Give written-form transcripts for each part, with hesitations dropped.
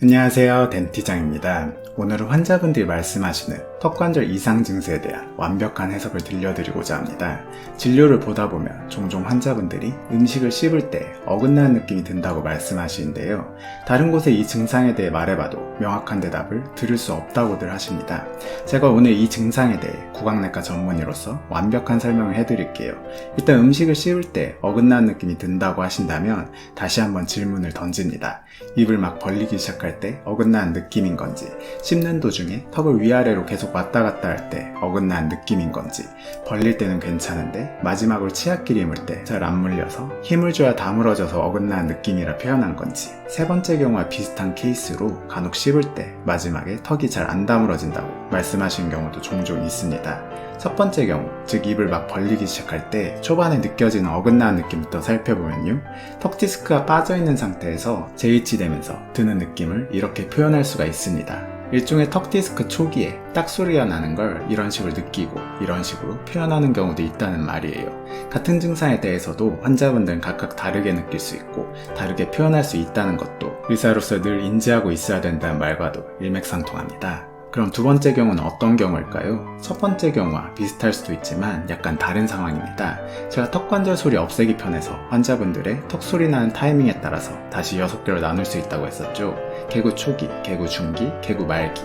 안녕하세요, 덴티장입니다. 오늘은 환자분들이 말씀하시는 턱관절 이상 증세에 대한 완벽한 해석을 들려드리고자 합니다. 진료를 보다 보면 종종 환자분들이 음식을 씹을 때 어긋나는 느낌이 든다고 말씀하시는데요. 다른 곳에 이 증상에 대해 말해봐도 명확한 대답을 들을 수 없다고들 하십니다. 제가 오늘 이 증상에 대해 구강내과 전문의로서 완벽한 설명을 해드릴게요. 일단 음식을 씹을 때 어긋나는 느낌이 든다고 하신다면 다시 한번 질문을 던집니다. 입을 막 벌리기 시작할 때 어긋나는 느낌인 건지, 씹는 도중에 턱을 위아래로 계속 왔다 갔다 할 때 어긋나는 느낌인 건지, 벌릴 때는 괜찮은데 마지막으로 치아끼리 힘을 때 잘 안 물려서 힘을 줘야 다물어져서 어긋나는 느낌이라 표현한 건지, 세 번째 경우와 비슷한 케이스로 간혹 씹을 때 마지막에 턱이 잘 안 다물어진다고 말씀하시는 경우도 종종 있습니다. 첫 번째 경우, 즉 입을 막 벌리기 시작할 때 초반에 느껴지는 어긋나는 느낌부터 살펴보면요, 턱 디스크가 빠져있는 상태에서 재이치되면서 드는 느낌을 이렇게 표현할 수가 있습니다. 일종의 턱 디스크 초기에 딱 소리가 나는 걸 이런 식으로 느끼고 이런 식으로 표현하는 경우도 있다는 말이에요. 같은 증상에 대해서도 환자분들은 각각 다르게 느낄 수 있고 다르게 표현할 수 있다는 것도 의사로서 늘 인지하고 있어야 된다는 말과도 일맥상통합니다. 그럼 두 번째 경우는 어떤 경우일까요? 첫 번째 경우와 비슷할 수도 있지만 약간 다른 상황입니다. 제가 턱관절 소리 없애기 편에서 환자분들의 턱 소리 나는 타이밍에 따라서 다시 6개로 나눌 수 있다고 했었죠. 개구 초기, 개구 중기, 개구 말기,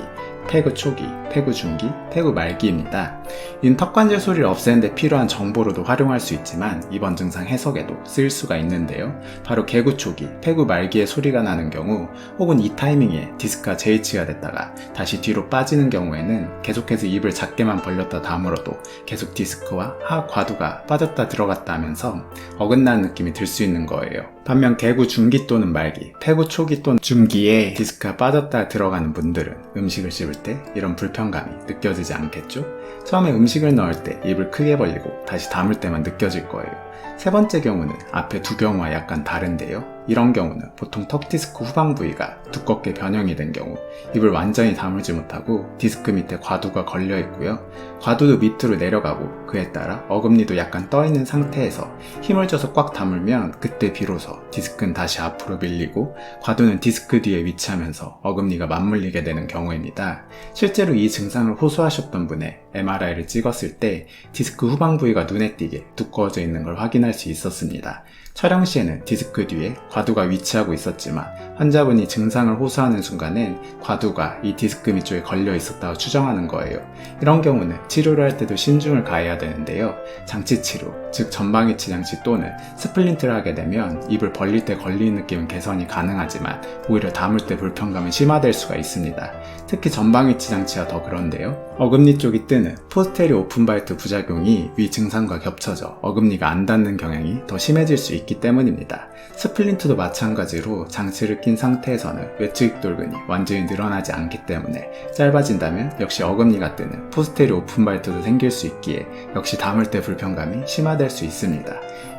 폐구 초기, 폐구 중기, 폐구 말기입니다. 이는 턱관절 소리를 없애는 데 필요한 정보로도 활용할 수 있지만 이번 증상 해석에도 쓸 수가 있는데요. 바로 개구 초기, 폐구 말기에 소리가 나는 경우, 혹은 이 타이밍에 디스크가 재이치가 됐다가 다시 뒤로 빠지는 경우에는 계속해서 입을 작게만 벌렸다 다물어도 계속 디스크와 하과두가 빠졌다 들어갔다 하면서 어긋나는 느낌이 들 수 있는 거예요. 반면 개구 중기 또는 말기, 폐구 초기 또는 중기에 디스크가 빠졌다 들어가는 분들은 음식을 씹을 때 이런 불편감이 느껴지지 않겠죠? 처음에 음식을 넣을 때 입을 크게 벌리고 다시 담을 때만 느껴질 거예요. 세 번째 경우는 앞에 두 경우와 약간 다른데요. 이런 경우는 보통 턱 디스크 후방 부위가 두껍게 변형이 된 경우, 입을 완전히 다물지 못하고 디스크 밑에 과두가 걸려 있고요. 과두도 밑으로 내려가고 그에 따라 어금니도 약간 떠 있는 상태에서 힘을 줘서 꽉 다물면 그때 비로소 디스크는 다시 앞으로 밀리고 과두는 디스크 뒤에 위치하면서 어금니가 맞물리게 되는 경우입니다. 실제로 이 증상을 호소하셨던 분의 MRI를 찍었을 때 디스크 후방 부위가 눈에 띄게 두꺼워져 있는 걸 확인할 수 있었습니다. 촬영 시에는 디스크 뒤에 과두가 위치하고 있었지만 환자분이 증상을 호소하는 순간엔 과두가 이 디스크 밑쪽에 걸려 있었다고 추정하는 거예요. 이런 경우는 치료를 할 때도 신중을 가해야 되는데요. 장치치료, 즉 전방위치 장치 또는 스플린트를 하게 되면 입을 벌릴 때 걸리는 느낌은 개선이 가능하지만 오히려 담을 때 불편감이 심화될 수가 있습니다. 특히 전방위치 장치가 더 그런데요. 어금니 쪽이 뜨는 포스테리오 오픈바이트 부작용이 위 증상과 겹쳐져 어금니가 안 닿는 경향이 더 심해질 수 있기 때문입니다. 스플린트도 마찬가지로 장치를 낀 상태에서는 외측 돌근이 완전히 늘어나지 않기 때문에 짧아진다면 역시 어금니가 뜨는 포스테리오 오픈바이트도 생길 수 있기에 역시 담을 때 불편감이 심화될 수 있습니다.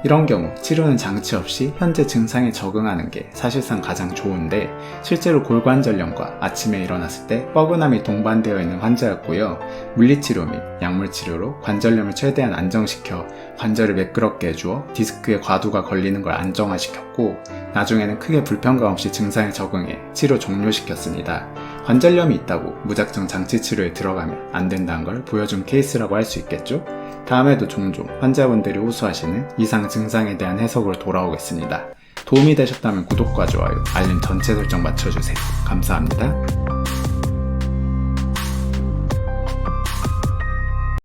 이런 경우 치료는 장치 없이 현재 증상에 적응하는 게 사실상 가장 좋은데, 실제로 골관절염과 아침에 일어났을 때 뻐근함이 동반되어 있는 환자였고요. 물리치료 및 약물치료로 관절염을 최대한 안정시켜 관절을 매끄럽게 해주어 디스크에 과두가 걸리는 걸 안정화시켰고, 나중에는 크게 불편감 없이 증상에 적응해 치료 종료시켰습니다. 관절염이 있다고 무작정 장치치료에 들어가면 안 된다는 걸 보여준 케이스라고 할 수 있겠죠? 다음에도 종종 환자분들이 호소하시는 이상 증상에 대한 해석으로 돌아오겠습니다. 도움이 되셨다면 구독과 좋아요, 알림 전체 설정 맞춰주세요. 감사합니다.